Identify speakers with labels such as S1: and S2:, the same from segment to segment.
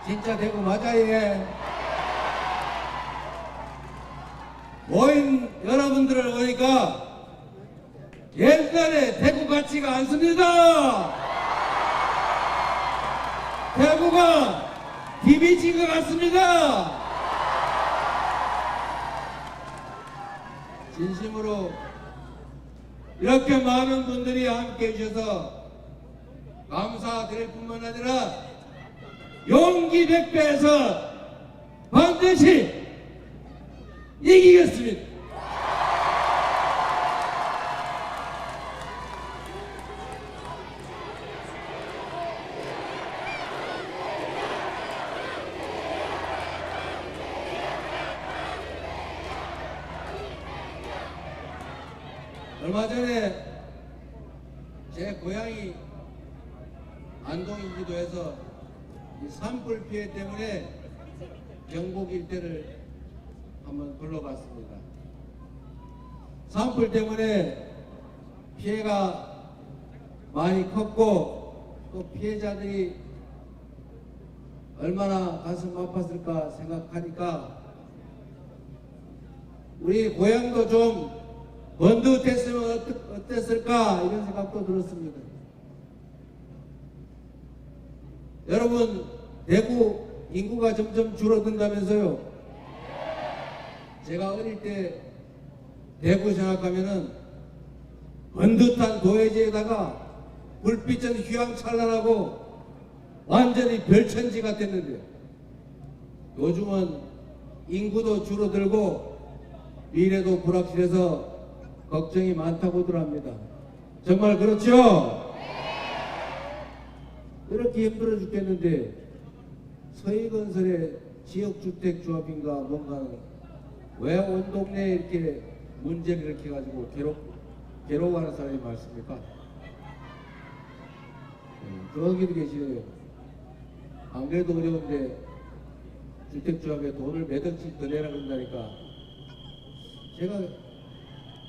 S1: 진짜 대구 맞아요. 모인 여러분들을 보니까 옛날에 대구 같지가 않습니다. 대구가 비비진 것 같습니다. 진심으로 이렇게 많은 분들이 함께 해주셔서 감사드릴 뿐만 아니라 용기 100배에서 반드시 이기겠습니다. 얼마 전에 제 고향이 안동이기도 해서 이 산불 피해 때문에 경북 일대를 한번 둘러봤습니다. 산불 때문에 피해가 많이 컸고 또 피해자들이 얼마나 가슴 아팠을까 생각하니까 우리 고향도 좀 번듯했으면 어땠을까 이런 생각도 들었습니다. 여러분, 대구 인구가 점점 줄어든다면서요. 제가 어릴 때 대구 생각하면은 번듯한 도예지에다가 불빛은 휘황찬란하고 완전히 별천지 같았는데 요즘은 인구도 줄어들고 미래도 불확실해서 걱정이 많다고들 합니다. 정말 그렇죠? 그렇게 힘들어 죽겠는데 서희건설의 지역주택조합인가 뭔가는 왜 온 동네에 이렇게 문제를 일으켜가지고 괴로워하는 사람이 많습니까? 저기도 계시네요. 안 그래도 어려운데 주택조합에 돈을 몇 억씩 더 내라 그런다니까 제가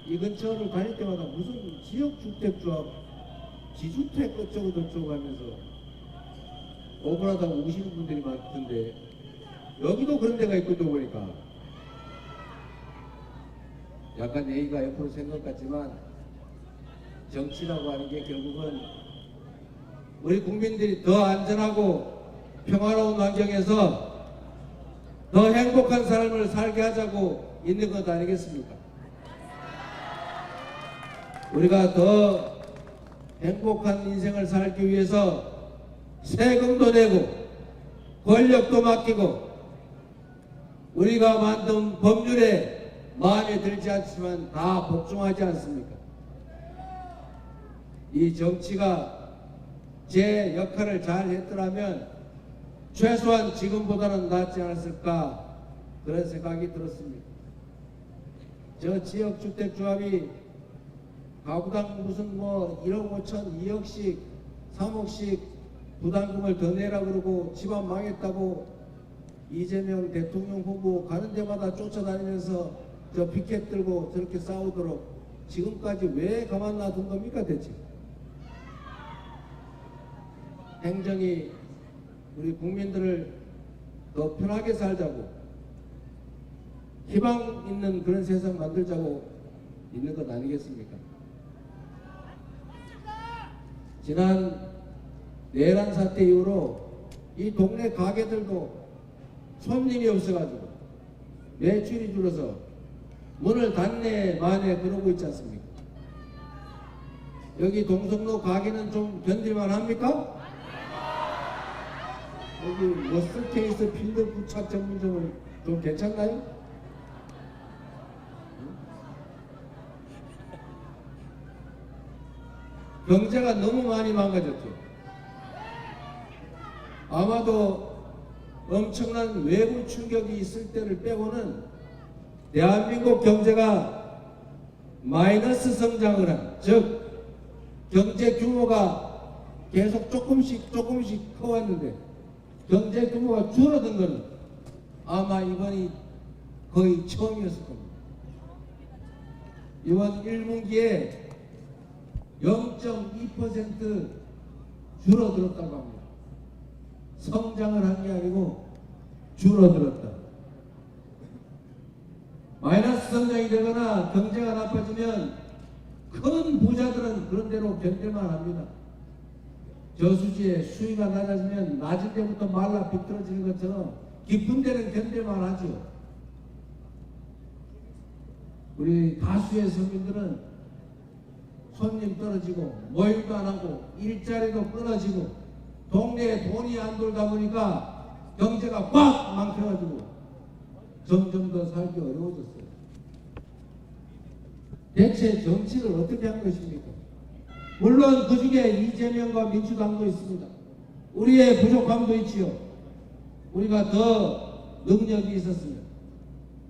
S1: 이 근처를 다닐 때마다 무슨 지역주택조합 지주택 어쩌고 저쩌고 하면서 억울하다고 우시는 분들이 많던데 여기도 그런 데가 있거든 보니까 약간 얘기가 옆으로 생각 같지만 정치라고 하는 게 결국은 우리 국민들이 더 안전하고 평화로운 환경에서 더 행복한 삶을 살게 하자고 있는 것 아니겠습니까? 우리가 더 행복한 인생을 살기 위해서 세금도 내고 권력도 맡기고 우리가 만든 법률에 마음에 들지 않지만 다 복종하지 않습니까? 이 정치가 제 역할을 잘 했더라면 최소한 지금보다는 낫지 않았을까 그런 생각이 들었습니다. 저 지역주택조합이 가구당 무슨 뭐 1억 5천 2억씩 3억씩 부담금을 더 내라 그러고 집안 망했다고 이재명 대통령 후보 가는 데마다 쫓아다니면서 저 피켓 들고 저렇게 싸우도록 지금까지 왜 가만 놔둔 겁니까 대체? 행정이 우리 국민들을 더 편하게 살자고 희망 있는 그런 세상 만들자고 있는 것 아니겠습니까? 지난 내란 사태 이후로 이 동네 가게들도 손님이 없어가지고 매출이 줄어서 문을 닫네 마네 그러고 있지 않습니까? 여기 동성로 가게는 좀 견딜만 합니까? 여기 머스테이스 필드 부착 전문점은 좀 괜찮나요? 경제가 너무 많이 망가졌죠. 아마도 엄청난 외부 충격이 있을 때를 빼고는 대한민국 경제가 마이너스 성장을 한, 즉 경제 규모가 계속 조금씩 커왔는데 경제 규모가 줄어든 것은 아마 이번이 거의 처음이었을 겁니다. 이번 1분기에 0.2% 줄어들었다고 합니다. 성장을 한 게 아니고 줄어들었다. 마이너스 성장이 되거나 경제가 나빠지면 큰 부자들은 그런 대로 견딜만 합니다. 저수지에 수위가 낮아지면 낮은 데부터 말라 비틀어지는 것처럼 깊은 데는 견딜만 하죠. 우리 다수의 서민들은 손님 떨어지고 모임도 안 하고 일자리도 끊어지고 동네에 돈이 안 돌다 보니까 경제가 꽉 막혀가지고 점점 더 살기 어려워졌어요. 대체 정치를 어떻게 한 것입니까? 물론 그 중에 이재명과 민주당도 있습니다. 우리의 부족함도 있지요. 우리가 더 능력이 있었으면,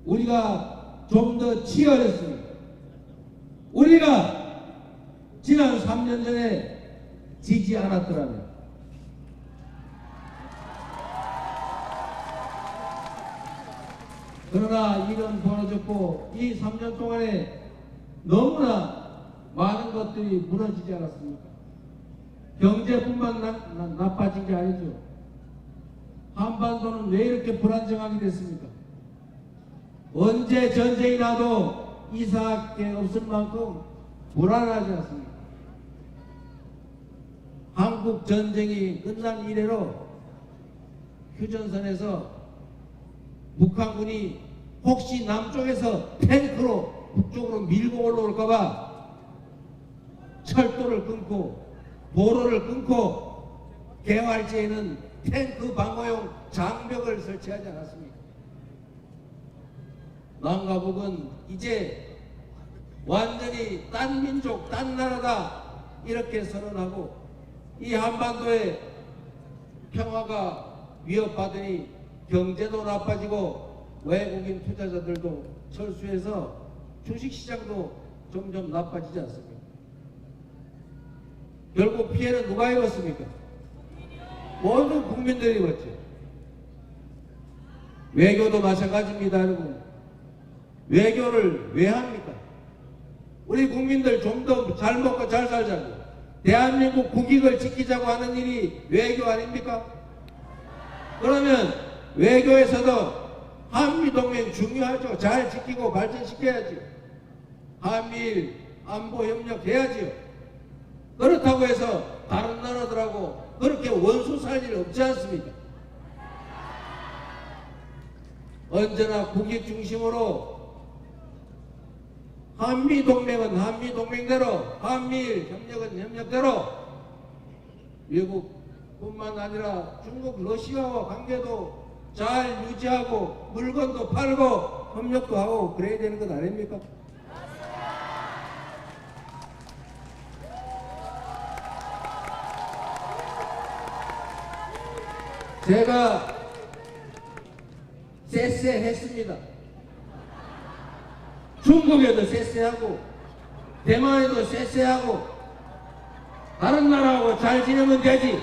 S1: 우리가 좀 더 치열했으면, 우리가 지난 3년 전에 지지 않았더라면, 그러나 일은 벌어졌고 이 3년 동안에 너무나 많은 것들이 무너지지 않았습니까? 경제뿐만 나빠진 게 아니죠. 한반도는 왜 이렇게 불안정하게 됐습니까? 언제 전쟁이 나도 이상할 게 없을 만큼 불안하지 않습니까? 한국 전쟁이 끝난 이래로 휴전선에서 북한군이 혹시 남쪽에서 탱크로 북쪽으로 밀고 올라올까봐 철도를 끊고 도로를 끊고 개활지에는 탱크 방어용 장벽을 설치하지 않았습니까? 남과 북은 이제 완전히 딴 민족, 딴 나라다 이렇게 선언하고 이 한반도의 평화가 위협받으니 경제도 나빠지고 외국인 투자자들도 철수해서 주식시장도 점점 나빠지지 않습니까? 결국 피해는 누가 입었습니까? 모든 국민들이 입었죠. 외교도 마찬가지입니다, 여러분. 외교를 왜 합니까? 우리 국민들 좀 더 잘 먹고 잘 살자고, 대한민국 국익을 지키자고 하는 일이 외교 아닙니까? 그러면 외교에서도 한미동맹 중요하죠. 잘 지키고 발전시켜야지. 한미일 안보협력 해야지요. 그렇다고 해서 다른 나라들하고 그렇게 원수 살 일 없지 않습니까? 언제나 국익 중심으로 한미동맹은 한미동맹대로, 한미일 협력은 협력대로, 미국뿐만 아니라 중국, 러시아와 관계도 잘 유지하고 물건도 팔고 협력도 하고 그래야 되는 것 아닙니까? 제가 쎄쎄했습니다. 중국에도 쎄쎄하고 대만에도 쎄쎄하고 다른 나라하고 잘 지내면 되지,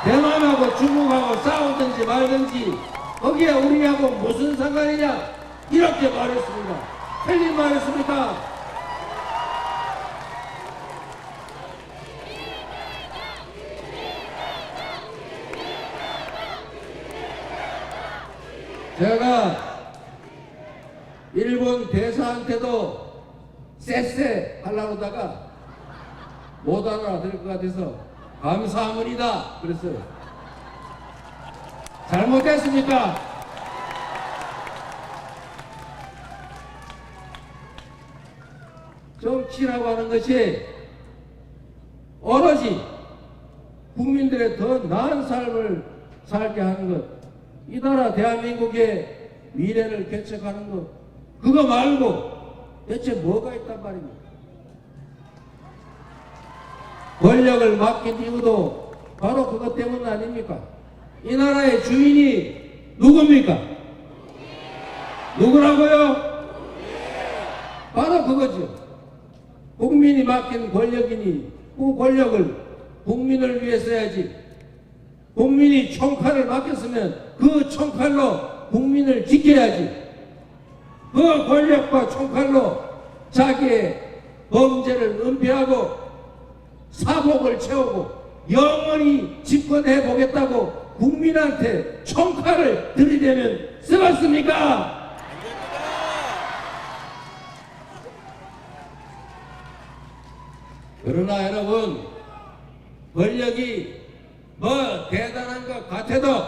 S1: 대만하고 중국하고 싸우든지 말든지 거기에 우리하고 무슨 상관이냐 이렇게 말했습니다. 틀린 말했습니까? 제가 일본 대사한테도 쎄쎄 하려고 하다가 못 알아들 것 같아서 감사합니다 그랬어요. 잘못했습니까? 정치라고 하는 것이 오로지 국민들의 더 나은 삶을 살게 하는 것, 이 나라 대한민국의 미래를 개척하는 것, 그거 말고 대체 뭐가 있단 말입니까? 권력을 맡긴 이유도 바로 그것 때문 아닙니까? 이 나라의 주인이 누굽니까? 누구라고요? 바로 그거죠. 국민이 맡긴 권력이니 그 권력을 국민을 위해 써야지. 국민이 총칼을 맡겼으면 그 총칼로 국민을 지켜야지. 그 권력과 총칼로 자기의 범죄를 은폐하고 사복을 채우고 영원히 집권해 보겠다고 국민한테 총칼을 들이대면 쓰겠습니까? 그러나 여러분, 권력이 뭐 대단한 것 같아도,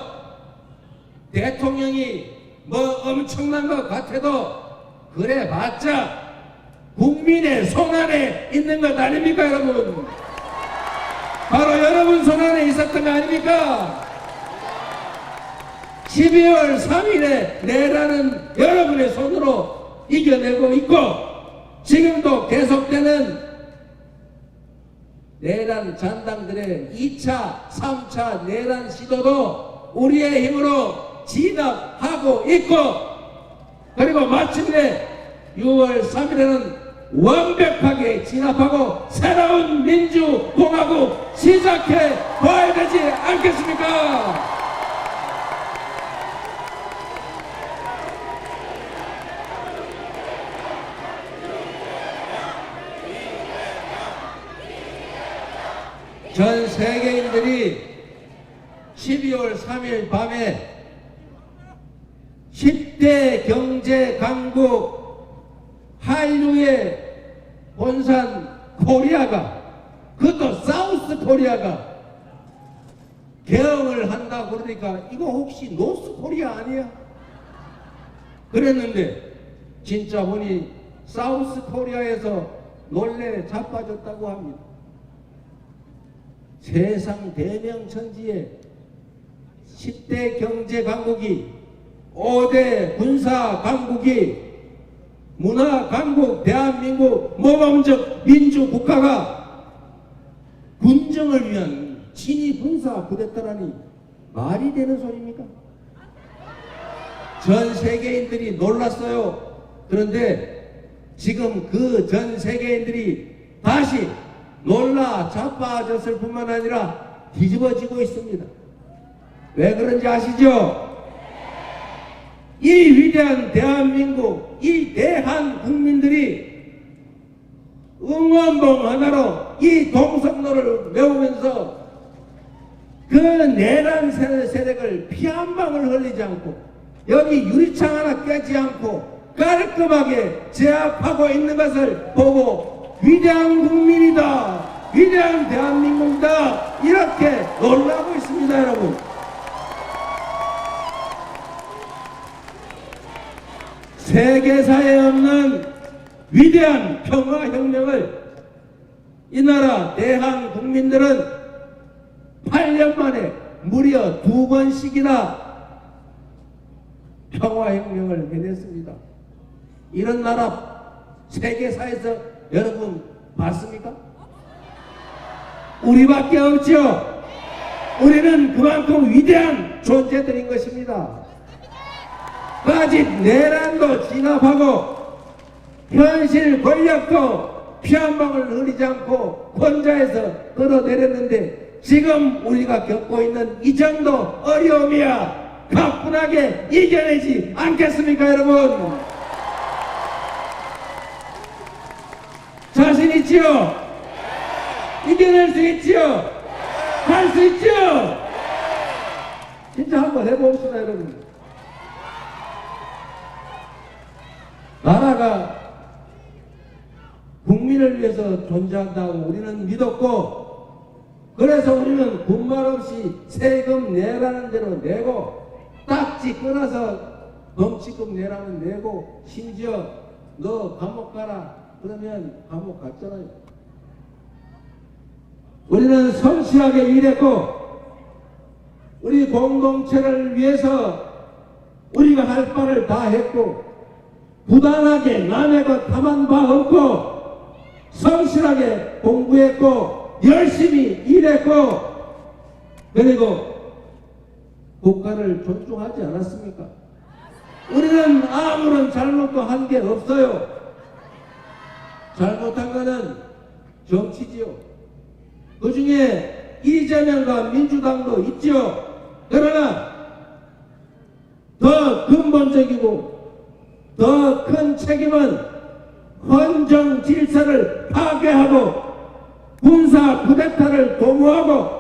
S1: 대통령이 뭐 엄청난 것 같아도 그래 봤자 국민의 손안에 있는 것 아닙니까 여러분? 바로 여러분 손안에 있었던 거 아닙니까? 12월 3일에 내라는 여러분의 손으로 이겨내고 있고, 지금도 계속되는 내란 잔당들의 2차, 3차 내란 시도도 우리의 힘으로 진압하고 있고, 그리고 마침내 6월 3일에는 완벽하게 진압하고 새로운 민주공화국 시작해 봐야 되지 않겠습니까? 전 세계인들이 12월 3일 밤에 10대 경제 강국 한류의 본산 코리아가, 그것도 사우스 코리아가 개항을 한다 그러니까 이거 혹시 노스 코리아 아니야? 그랬는데 진짜 보니 사우스 코리아에서 논란에 자빠졌다고 합니다. 세상 대명천지에 10대 경제 강국이, 5대 군사 강국이, 문화 강국 대한민국 모범적 민주국가가 군정을 위한 친위 군사 쿠데타라니 말이 되는 소리입니까? 전 세계인들이 놀랐어요. 그런데 지금 그 전 세계인들이 다시 놀라 자빠졌을 뿐만 아니라 뒤집어지고 있습니다. 왜 그런지 아시죠? 이 위대한 대한민국, 이 대한 국민들이 응원봉 하나로 이 동성로를 메우면서 그 내란 세력을 피 한 방울 흘리지 않고, 여기 유리창 하나 깨지 않고 깔끔하게 제압하고 있는 것을 보고 위대한 국민이다, 위대한 대한민국이다, 이렇게 놀라고 있습니다. 여러분, 세계사에 없는 위대한 평화혁명을 이 나라 대한 국민들은 8년 만에 무려 2번씩이나 평화혁명을 해냈습니다. 이런 나라 세계사에서 여러분 봤습니까? 우리밖에 없죠. 우리는 그만큼 위대한 존재들인 것입니다. 아직 내란도 진압하고 현실 권력도 피 한 방울 흘리지 않고 혼자해서 끌어내렸는데, 지금 우리가 겪고 있는 이 정도 어려움이야 가뿐하게 이겨내지 않겠습니까 여러분? 자신 있지요? 이겨낼 수 있지요? 할 수 있지요? 진짜 한번 해봅시다 여러분. 나라가 국민을 위해서 존재한다고 우리는 믿었고, 그래서 우리는 군말 없이 세금 내라는 대로 내고, 딱지 끊어서 범칙금 내라면 내고, 심지어 너 감옥 가라 그러면 감옥 갔잖아요. 우리는 성실하게 일했고, 우리 공동체를 위해서 우리가 할 바를 다 했고, 부단하게 남의 것 탐한 바 없고, 성실하게 공부했고, 열심히 일했고, 그리고 국가를 존중하지 않았습니까? 우리는 아무런 잘못도 한 게 없어요. 잘못한 거는 정치지요. 그 중에 이재명과 민주당도 있지요. 그러나 더 근본적이고 더 큰 책임은 헌정 질서를 파괴하고 군사 쿠데타를 도모하고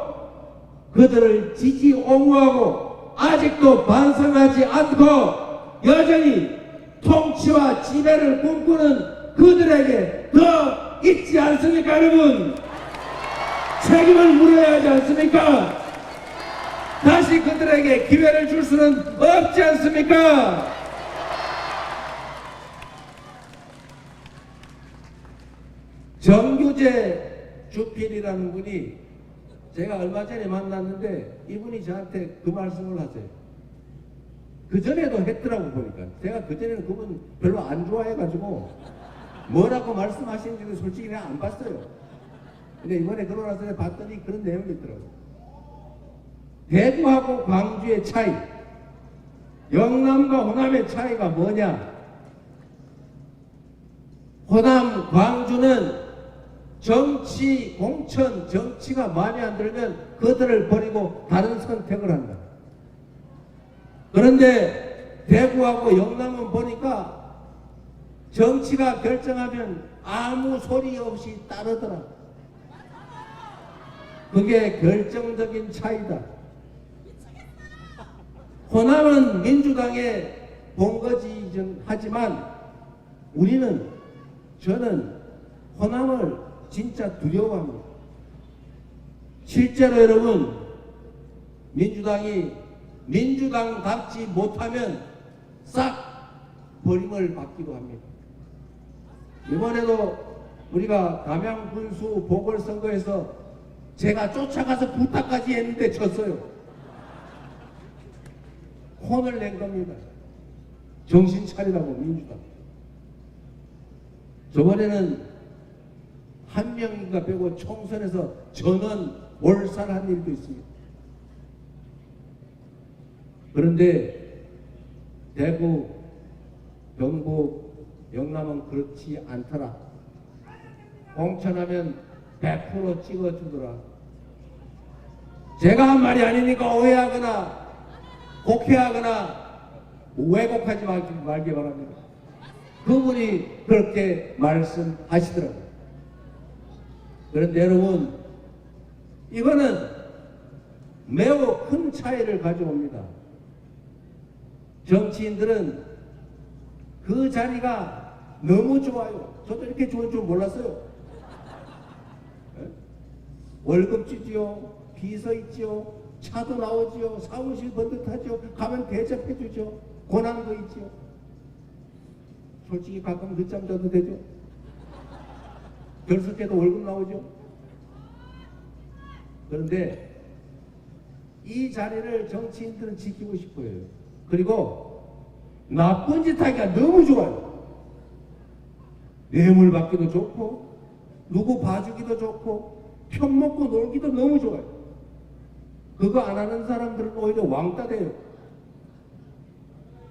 S1: 그들을 지지 옹호하고 아직도 반성하지 않고 여전히 통치와 지배를 꿈꾸는 그들에게 더 있지 않습니까, 여러분? 책임을 물어야 하지 않습니까? 다시 그들에게 기회를 줄 수는 없지 않습니까? 정규재 주필이라는 분이 제가 얼마 전에 만났는데 이분이 저한테 그 말씀을 하세요. 그 전에도 했더라고 보니까. 제가 그 전에는 그분 별로 안 좋아해가지고 뭐라고 말씀하시는지도 솔직히 그냥 안 봤어요. 근데 이번에 그러고 나서 봤더니 그런 내용이 있더라고요. 대구하고 광주의 차이, 영남과 호남의 차이가 뭐냐? 호남, 광주는 정치, 공천, 정치가 마음에 안 들면 그들을 버리고 다른 선택을 한다. 그런데 대구하고 영남은 보니까 정치가 결정하면 아무 소리 없이 따르더라. 그게 결정적인 차이다. 호남은 민주당의 본거지 하지만 저는 호남을 진짜 두려워합니다. 실제로 여러분, 민주당이 민주당답지 못하면 싹 버림을 받기도 합니다. 이번에도 우리가 담양 군수 보궐선거에서 제가 쫓아가서 부탁까지 했는데 졌어요. 혼을 낸 겁니다. 정신 차리라고 민주당. 저번에는 한 명인가 빼고 총선에서 전원 몰살한 일도 있습니다. 그런데 대구, 경북, 영남은 그렇지 않더라. 공천하면 100% 찍어주더라. 제가 한 말이 아니니까 오해하거나 곡해하거나 왜곡하지 말기 바랍니다. 그분이 그렇게 말씀하시더라고요. 그런데 여러분, 이거는 매우 큰 차이를 가져옵니다. 정치인들은 그 자리가 너무 좋아요. 저도 이렇게 좋은 줄 몰랐어요. 월급 주지요, 비서 있지요, 차도 나오지요, 사무실 번듯하죠, 가면 대접해 주죠, 권한도 있지요. 솔직히 가끔 늦잠 자도 되죠. 결석해도 월급 나오죠. 그런데 이 자리를 정치인들은 지키고 싶어요. 그리고 나쁜 짓 하기가 너무 좋아요. 뇌물 받기도 좋고 누구 봐주기도 좋고 편먹고 놀기도 너무 좋아요. 그거 안 하는 사람들은 오히려 왕따 돼요.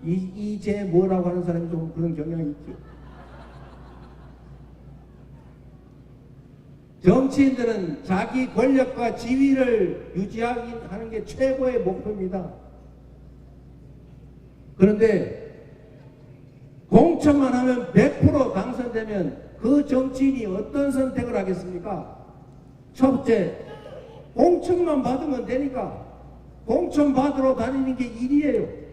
S1: 이제 뭐라고 하는 사람이 좀 그런 경향이 있죠. 정치인들은 자기 권력과 지위를 유지하는 게 최고의 목표입니다. 그런데 공천만 하면 100% 당선되면 그 정치인이 어떤 선택을 하겠습니까? 첫째, 공천만 받으면 되니까 공천 받으러 다니는 게 일이에요.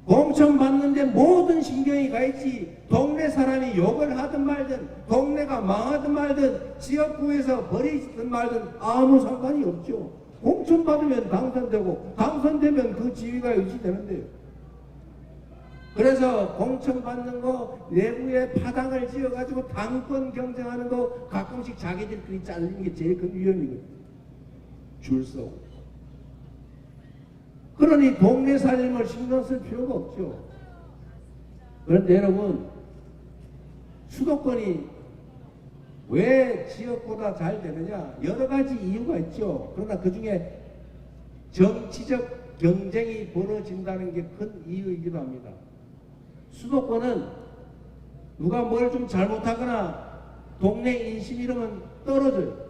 S1: 공천 받는데 모든 신경이 가 있지. 동네 사람이 욕을 하든 말든, 동네가 망하든 말든, 지역구에서 버리든 말든 아무 상관이 없죠. 공천 받으면 당선되고, 당선되면 그 지위가 유지되는데요. 그래서 공천 받는 거 내부에 파당을 지어가지고 당권 경쟁하는 거 가끔씩 자기들끼리 잘리는 게 제일 큰 위험이거든요. 줄 서고. 그러니 동네 살림을 신경 쓸 필요가 없죠. 그런데 여러분, 수도권이 왜 지역보다 잘 되느냐? 여러 가지 이유가 있죠. 그러나 그 중에 정치적 경쟁이 벌어진다는 게 큰 이유이기도 합니다. 수도권은 누가 뭘 좀 잘못하거나 동네 인심 이러면 떨어져요.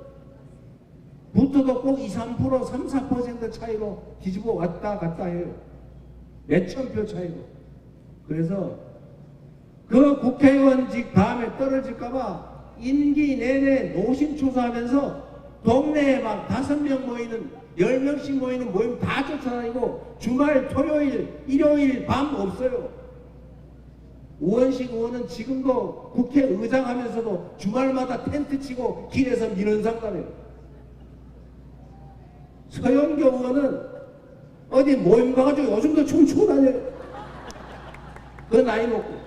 S1: 붙어도 꼭 2, 3%, 3, 4% 차이로 뒤집어 왔다 갔다 해요. 몇천 표 차이로. 그래서 그 국회의원직 다음에 떨어질까봐 임기 내내 노심초사하면서 동네에 막 5명 모이는 10명씩 모이는 모임 다 쫓아다니고 주말 토요일 일요일 밤 없어요. 우원식 의원은 지금도 국회의장 하면서도 주말마다 텐트 치고 길에서 민원상담해요. 서영교 의원은 어디 모임 가가지고 요즘도 춤추고 다녀요. 그 나이 먹고.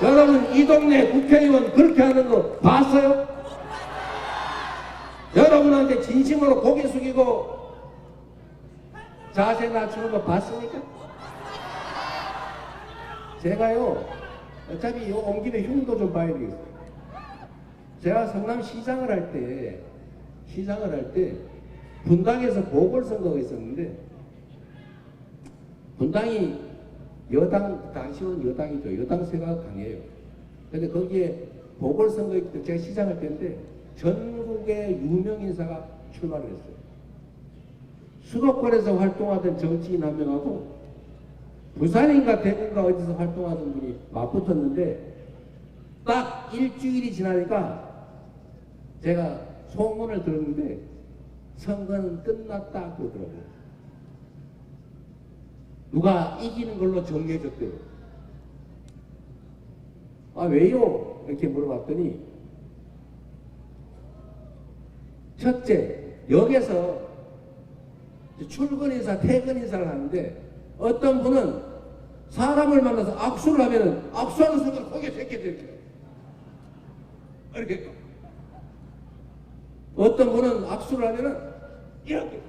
S1: 여러분 이 동네 국회의원 그렇게 하는 거 봤어요? 여러분한테 진심으로 고개 숙이고 자세 낮추는 거 봤습니까? 제가요 어차피 온 김에 흉도 좀 봐야 되겠어요. 제가 성남시장을 할 때 분당에서 보궐선거가 있었는데 분당이 여당, 당시는 여당이죠. 여당세가 강해요. 근데 거기에 보궐선거 있을 때 제가 시장할 때인데 전국의 유명 인사가 출마를 했어요. 수도권에서 활동하던 정치인 한 명하고 부산인가 대구인가 어디서 활동하던 분이 맞붙었는데 딱 일주일이 지나니까 제가 소문을 들었는데 선거는 끝났다 그러더라고요. 누가 이기는 걸로 정해졌대요. 아 왜요? 이렇게 물어봤더니 첫째, 역에서 출근 인사, 퇴근 인사를 하는데 어떤 분은 사람을 만나서 악수를 하면은 악수하는 순간 고개 제껴져 이렇게. 어떤 분은 악수를 하면은 이렇게.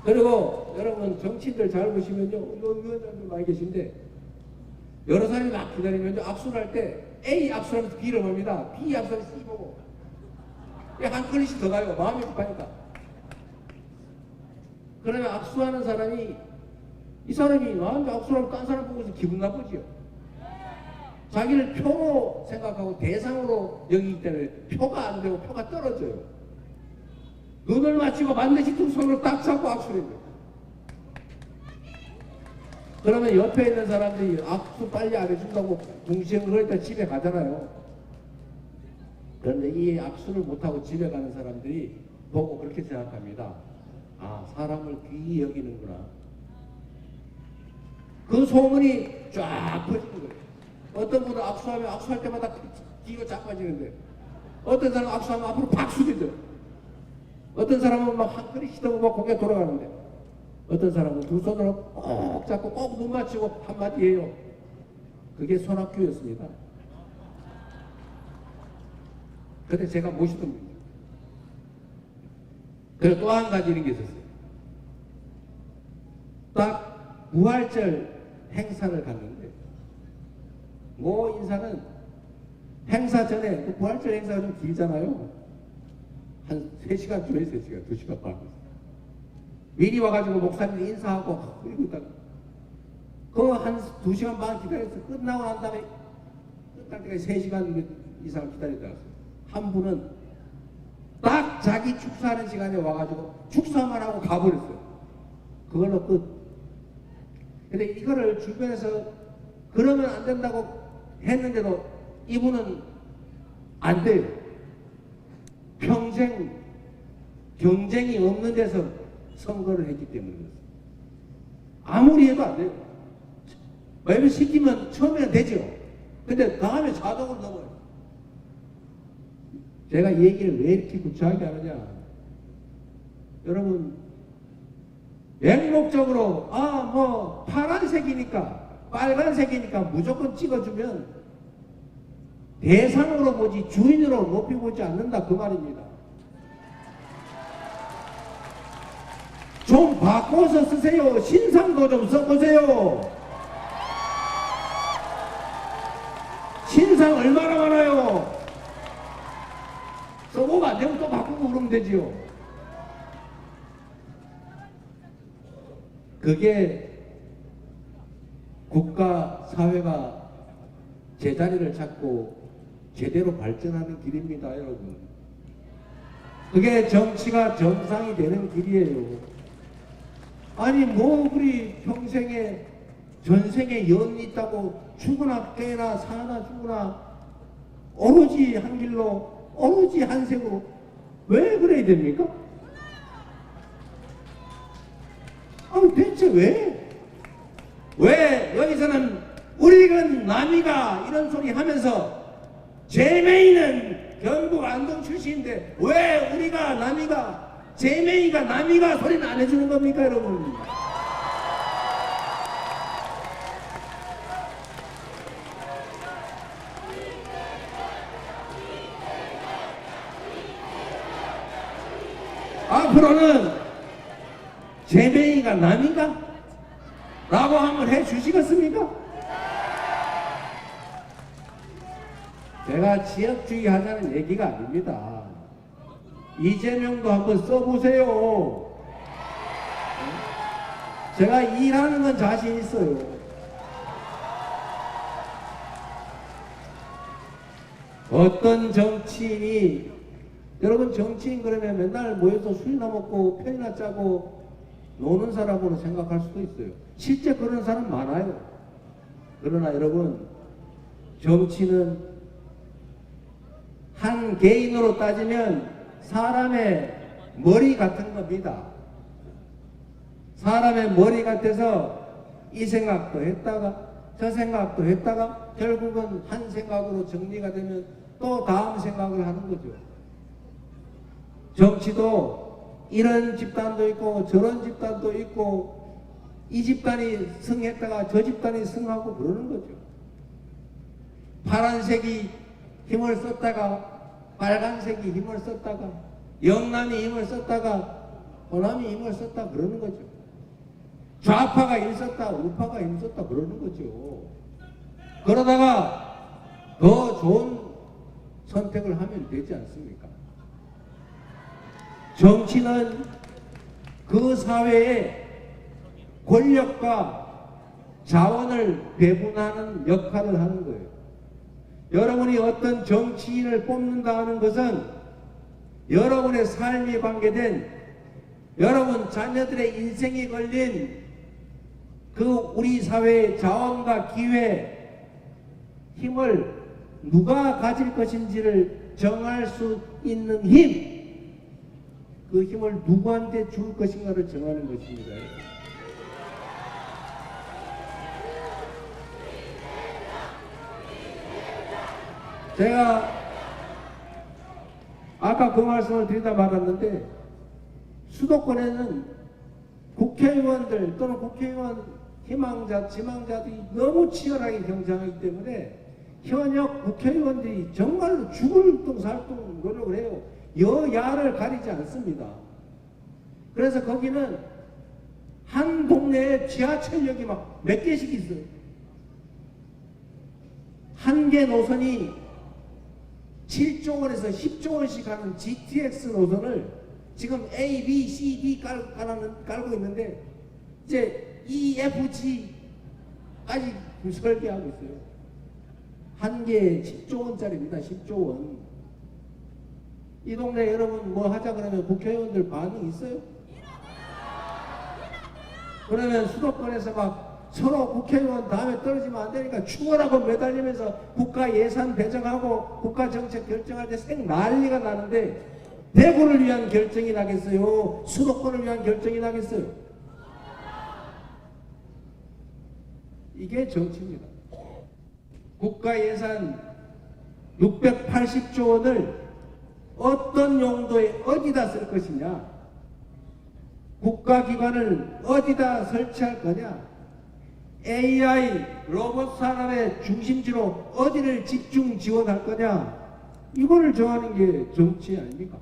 S1: 그리고 여러분 정치인들 잘 보시면요, 의원님들 많이 계신데 여러 사람이 막 기다리면 악수를 할 때 A 악수하면서 B를 봅니다. B 악수하면서 C 보고 한 클릭씩 더 가요. 마음이 급하니까. 그러면 악수하는 사람이 이 사람이 나한테 악수하면 딴 사람 보고서 기분 나쁘지요. 자기를 표로 생각하고 대상으로 여기기 때문에 표가 안 되고 표가 떨어져요. 눈을 맞추고 반드시 두 손으로 딱 잡고 악수를 해요. 그러면 옆에 있는 사람들이 악수 빨리 안 해준다고 궁시렁 그럴 집에 가잖아요. 그런데 이 악수를 못하고 집에 가는 사람들이 보고 그렇게 생각합니다. 아, 사람을 귀히 여기는구나. 그 소문이 쫙 퍼지는 거예요. 어떤 분은 악수하면 악수할 때마다 귀가 자빠지는데 어떤 사람은 악수하면 앞으로 팍 숙여져요. 어떤 사람은 막 한 그릇 시더고 막 고개 돌아가는데 어떤 사람은 두 손으로 꼭 잡고 꼭 눈 맞추고 한마디 해요. 그게 손학규였습니다. 그때 제가 모시던 분이에요. 그리고 또 한 가지 이런 게 있었어요. 딱 부활절 행사를 갔는데 모 인사는 행사 전에 그 부활절 행사가 좀 길잖아요. 한 3시간쯤 했어요. 3시간, 2시간 반. 미리 와가지고 목사님 인사하고 그리고 있다가 그거 한 2시간 반 기다렸어요. 끝나고 난 다음에 끝날 때까지 3시간 이상 기다렸다가 한 분은 딱 자기 축사하는 시간에 와가지고 축사만 하고 가버렸어요. 그걸로 끝. 근데 이거를 주변에서 그러면 안 된다고 했는데도 이분은 안 돼요. 평생 경쟁이 없는 데서 선거를 했기 때문에 그렇습니다. 아무리 해도 안 돼요. 매번 시키면 처음에는 되죠. 근데 다음에 자동으로 넘어요. 제가 이 얘기를 왜 이렇게 구체하게 하느냐. 여러분 맹목적으로 뭐 파란색이니까 빨간색이니까 무조건 찍어주면 대상으로 보지 주인으로 높이 보지 않는다 그 말입니다. 좀 바꿔서 쓰세요. 신상도 좀 써보세요. 신상 얼마나 많아요. 써보고 안 되면 또 바꾸고 그러면 되지요. 그게 국가, 사회가 제자리를 찾고 제대로 발전하는 길입니다, 여러분. 그게 정치가 정상이 되는 길이에요. 아니 뭐 우리 평생에
S2: 전생에 연이 있다고 죽으나 깨나 사나 죽으나 오로지 한 길로 오로지 한 색으로 왜 그래야 됩니까? 대체 왜 여기서는 우리는 남이가 이런 소리 하면서 제메이는 경북 안동 출신인데 왜 우리가 남이가 제메이가 남이가 소리는 안 해주는 겁니까 여러분? 앞으로는 제메이가 남인가? 라고 한번 해주시겠습니까? 제가 지역주의 하자는 얘기가 아닙니다. 이재명도 한번 써보세요. 제가 일하는 건 자신 있어요. 어떤 정치인이 여러분 정치인 그러면 맨날 모여서 술이나 먹고 편이나 짜고 노는 사람으로 생각할 수도 있어요. 실제 그런 사람 많아요. 그러나 여러분 정치는 한 개인으로 따지면 사람의 머리 같은 겁니다. 사람의 머리 같아서 이 생각도 했다가 저 생각도 했다가 결국은 한 생각으로 정리가 되면 또 다음 생각을 하는 거죠. 정치도 이런 집단도 있고 저런 집단도 있고 이 집단이 승했다가 저 집단이 승하고 그러는 거죠. 파란색이 힘을 썼다가 빨간색이 힘을 썼다가 영남이 힘을 썼다가 호남이 힘을 썼다 그러는 거죠. 좌파가 힘 썼다 우파가 힘 썼다 그러는 거죠. 그러다가 더 좋은 선택을 하면 되지 않습니까? 정치는 그 사회에 권력과 자원을 배분하는 역할을 하는 거예요. 여러분이 어떤 정치인을 뽑는다 하는 것은 여러분의 삶이 관계된 여러분 자녀들의 인생이 걸린 그 우리 사회의 자원과 기회, 힘을 누가 가질 것인지를 정할 수 있는 힘, 그 힘을 누구한테 줄 것인가를 정하는 것입니다. 제가 아까 그 말씀을 드리다 말았는데 수도권에는 국회의원들 또는 국회의원 희망자, 지망자들이 너무 치열하게 경쟁하기 때문에 현역 국회의원들이 정말로 죽을 둥 살 둥 노력을 해요. 여야를 가리지 않습니다. 그래서 거기는 한 동네에 지하철역이 막 몇 개씩 있어요. 한 개 노선이 7조 원에서 10조 원씩 하는 GTX 노선을 지금 A, B, C, D 깔고 있는데 이제 E, F, G까지 설계하고 있어요. 한 개에 10조 원짜리입니다. 10조 원. 이 동네 여러분 뭐 하자 그러면 국회의원들 반응 있어요? 그러면 수도권에서 막 서로 국회의원 다음에 떨어지면 안 되니까 추월하고 매달리면서 국가 예산 배정하고 국가 정책 결정할 때 생 난리가 나는데 대구를 위한 결정이 나겠어요? 수도권을 위한 결정이 나겠어요? 이게 정치입니다. 국가 예산 680조 원을 어떤 용도에 어디다 쓸 것이냐, 국가기관을 어디다 설치할 거냐, AI 로봇 산업의 중심지로 어디를 집중 지원할 거냐, 이거를 정하는 게 정치 아닙니까?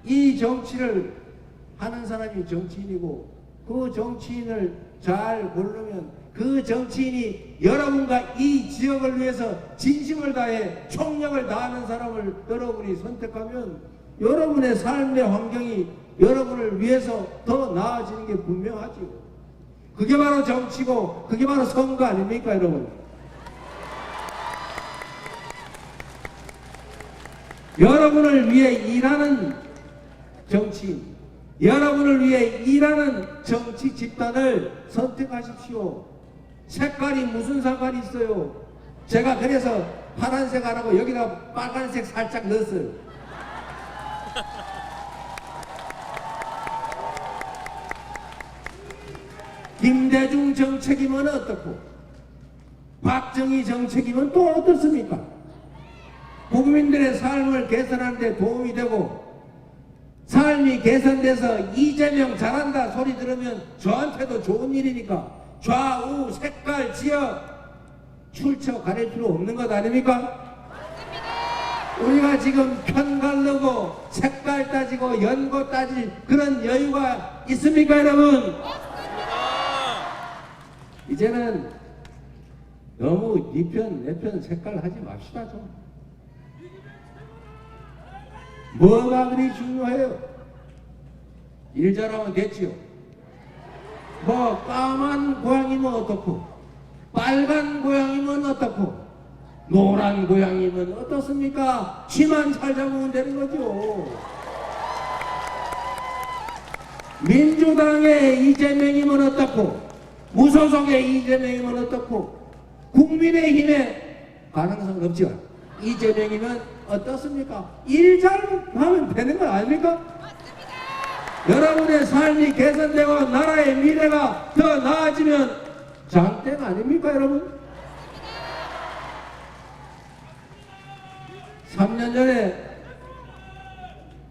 S2: 이 정치를 하는 사람이 정치인이고 그 정치인을 잘 고르면 그 정치인이 여러분과 이 지역을 위해서 진심을 다해 총력을 다하는 사람을 여러분이 선택하면 여러분의 삶의 환경이 여러분을 위해서 더 나아지는 게 분명하지요. 그게 바로 정치고 그게 바로 선거 아닙니까 여러분? 여러분을 위해 일하는 정치인, 여러분을 위해 일하는 정치 집단을 선택하십시오. 색깔이 무슨 상관이 있어요? 제가 그래서 파란색 안 하고 여기다 빨간색 살짝 넣었어요. 김대중 정책이면 어떻고 박정희 정책이면 또 어떻습니까? 국민들의 삶을 개선하는 데 도움이 되고 삶이 개선돼서 이재명 잘한다 소리 들으면 저한테도 좋은 일이니까 좌우 색깔 지역 출처 가릴 필요 없는 것 아닙니까? 우리가 지금 편 가르고 색깔 따지고 연고 따질 그런 여유가 있습니까 여러분? 이제는 너무 네 편 내 편 색깔 하지 맙시다 좀. 뭐가 그리 중요해요? 일 잘하면 됐지요. 뭐 까만 고양이면 어떻고 빨간 고양이면 어떻고 노란 고양이면 어떻습니까? 쥐만 잘 잡으면 되는 거죠. 민주당의 이재명이면 어떻고 무소속의 이재명이면 어떻고 국민의힘에 가능성 없지만 이재명이면 어떻습니까? 일 잘하면 되는 거 아닙니까? 여러분의 삶이 개선되고 나라의 미래가 더 나아지면 장땡 아닙니까 여러분? 3년 전에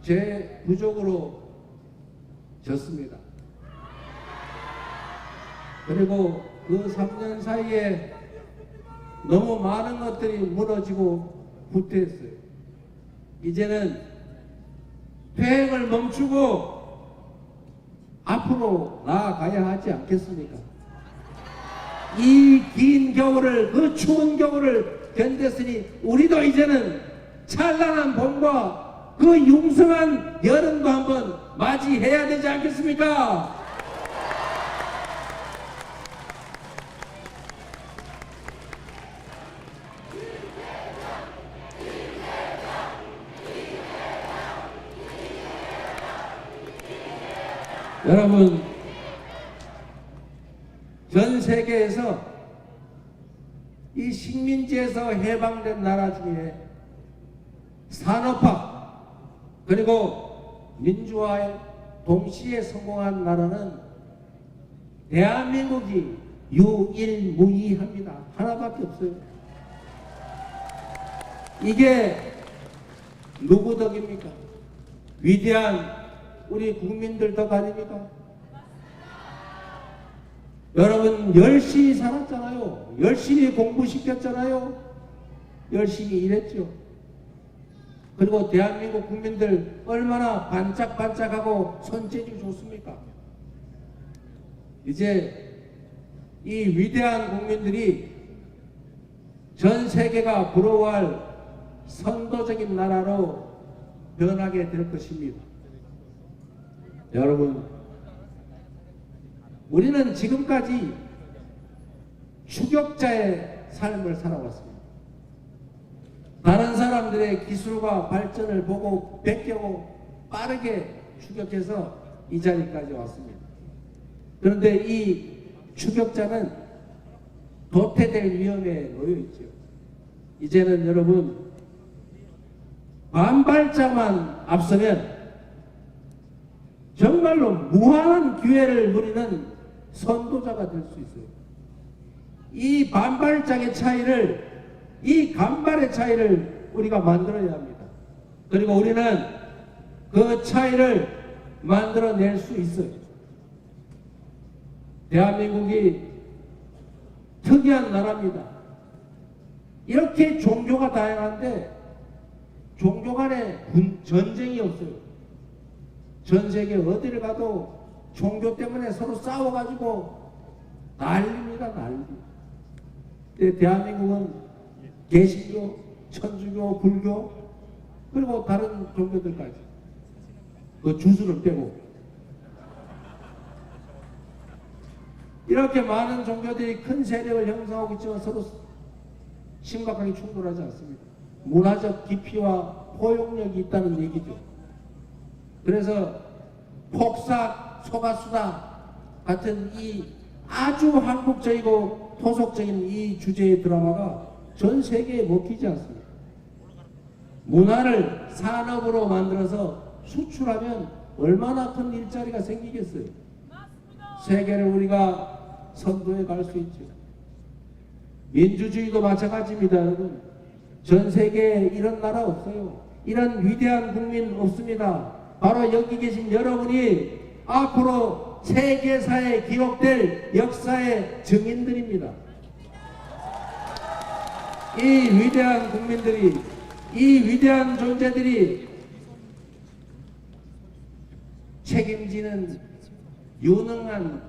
S2: 제 부족으로 졌습니다. 그리고 그 3년 사이에 너무 많은 것들이 무너지고 후퇴했어요. 이제는 퇴행을 멈추고 앞으로 나아가야 하지 않겠습니까? 이 긴 겨울을 그 추운 겨울을 견뎠으니 우리도 이제는 찬란한 봄과 그 융성한 여름도 한번 맞이해야 되지 않겠습니까? 여러분, 전 세계에서 이 식민지에서 해방된 나라 중에 산업화 그리고 민주화에 동시에 성공한 나라는 대한민국이 유일무이합니다. 하나밖에 없어요. 이게 누구 덕입니까? 위대한 우리 국민들 덕 아닙니까? 여러분 열심히 살았잖아요. 열심히 공부시켰잖아요. 열심히 일했죠. 그리고 대한민국 국민들 얼마나 반짝반짝하고 손재주 좋습니까? 이제 이 위대한 국민들이 전 세계가 부러워할 선도적인 나라로 변하게 될 것입니다. 여러분, 우리는 지금까지 추격자의 삶을 살아왔습니다. 다른 사람들의 기술과 발전을 보고 베껴고 빠르게 추격해서 이 자리까지 왔습니다. 그런데 이 추격자는 도태될 위험에 놓여 있죠. 이제는 여러분 반발자만 앞서면 정말로 무한한 기회를 누리는 선도자가 될 수 있어요. 이 반발짝의 차이를, 이 간발의 차이를 우리가 만들어야 합니다. 그리고 우리는 그 차이를 만들어낼 수 있어요. 대한민국이 특이한 나라입니다. 이렇게 종교가 다양한데 종교 간에 전쟁이 없어요. 전 세계 어디를 가도 종교 때문에 서로 싸워가지고 난립니다, 난리. 근데 대한민국은 개신교, 천주교, 불교, 그리고 다른 종교들까지 그 주수를 빼고 이렇게 많은 종교들이 큰 세력을 형성하고 있지만 서로 심각하게 충돌하지 않습니다. 문화적 깊이와 포용력이 있다는 얘기죠. 그래서 폭삭, 소가수다 같은 이 아주 한국적이고 토속적인 이 주제의 드라마가 전 세계에 먹히지 않습니다. 문화를 산업으로 만들어서 수출하면 얼마나 큰 일자리가 생기겠어요. 세계를 우리가 선도해 갈 수 있죠. 민주주의도 마찬가지입니다, 여러분. 전 세계에 이런 나라 없어요. 이런 위대한 국민 없습니다. 바로 여기 계신 여러분이 앞으로 세계사에 기록될 역사의 증인들입니다. 이 위대한 국민들이, 이 위대한 존재들이 책임지는 유능한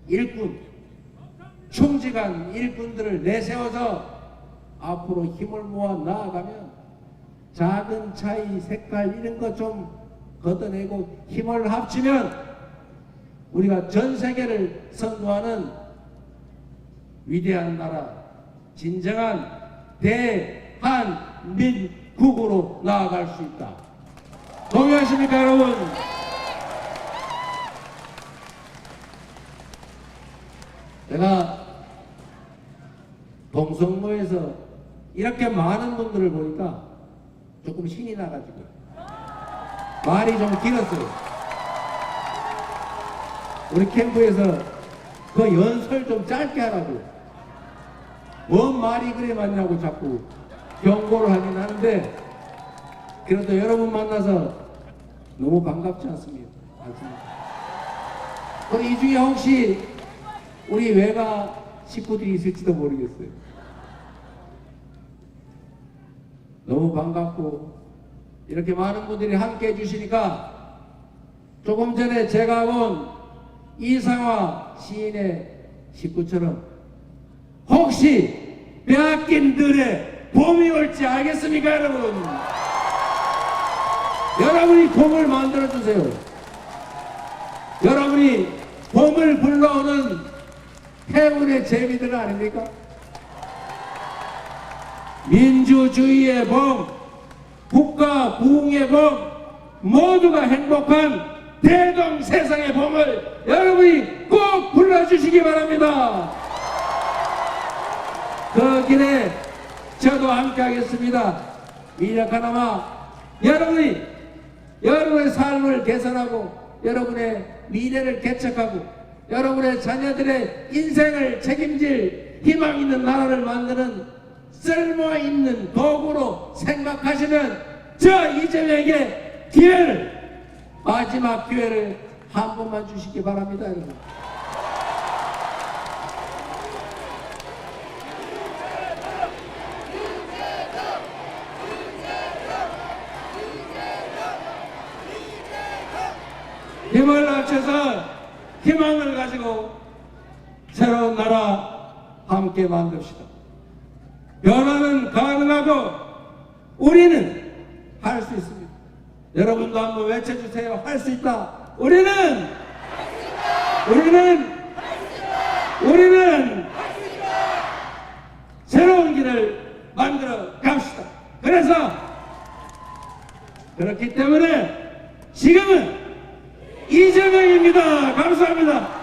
S2: 일꾼, 충직한 일꾼들을 내세워서 앞으로 힘을 모아 나아가면 작은 차이, 색깔 이런 거 좀 걷어내고 힘을 합치면 우리가 전 세계를 선도하는 위대한 나라, 진정한 대한민국으로 나아갈 수 있다. 동의하십니까, 여러분? 내가 동성모에서 이렇게 많은 분들을 보니까 조금 신이 나가지고 말이 좀 길었어요. 우리 캠프에서 그 연설 좀 짧게 하라고. 뭔 말이 그래 많냐고 자꾸 경고를 하긴 하는데, 그래도 여러분 만나서 너무 반갑지 않습니까? 이 중에 혹시 우리 외가 식구들이 있을지도 모르겠어요. 너무 반갑고 이렇게 많은 분들이 함께 해주시니까 조금 전에 제가 본 이상화 시인의 식구처럼 혹시 빼앗긴 들에 봄이 올지 알겠습니까, 여러분? 여러분이 봄을 만들어주세요. 여러분이 봄을 불러오는 해운의 재미들 아닙니까? 민주주의의 봄, 국가 부흥의 봄, 모두가 행복한 대동세상의 봄을 여러분이 꼭 불러주시기 바랍니다. 그 길에 저도 함께 하겠습니다. 미력하나마 여러분이 여러분의 삶을 개선하고 여러분의 미래를 개척하고 여러분의 자녀들의 인생을 책임질 희망 있는 나라를 만드는 쓸모있는 도구로 생각하시면 저 이재명에게 기회를, 마지막 기회를 한 번만 주시기 바랍니다, 여러분. 힘을 합쳐서 희망을 가지고 새로운 나라 함께 만듭시다. 변화는 가능하고 우리는 할 수 있습니다. 여러분도 한번 외쳐주세요. 할 수 있다. 우리는 새로운 길을 만들어 갑시다. 그래서 그렇기 때문에 지금은 이재명입니다. 감사합니다.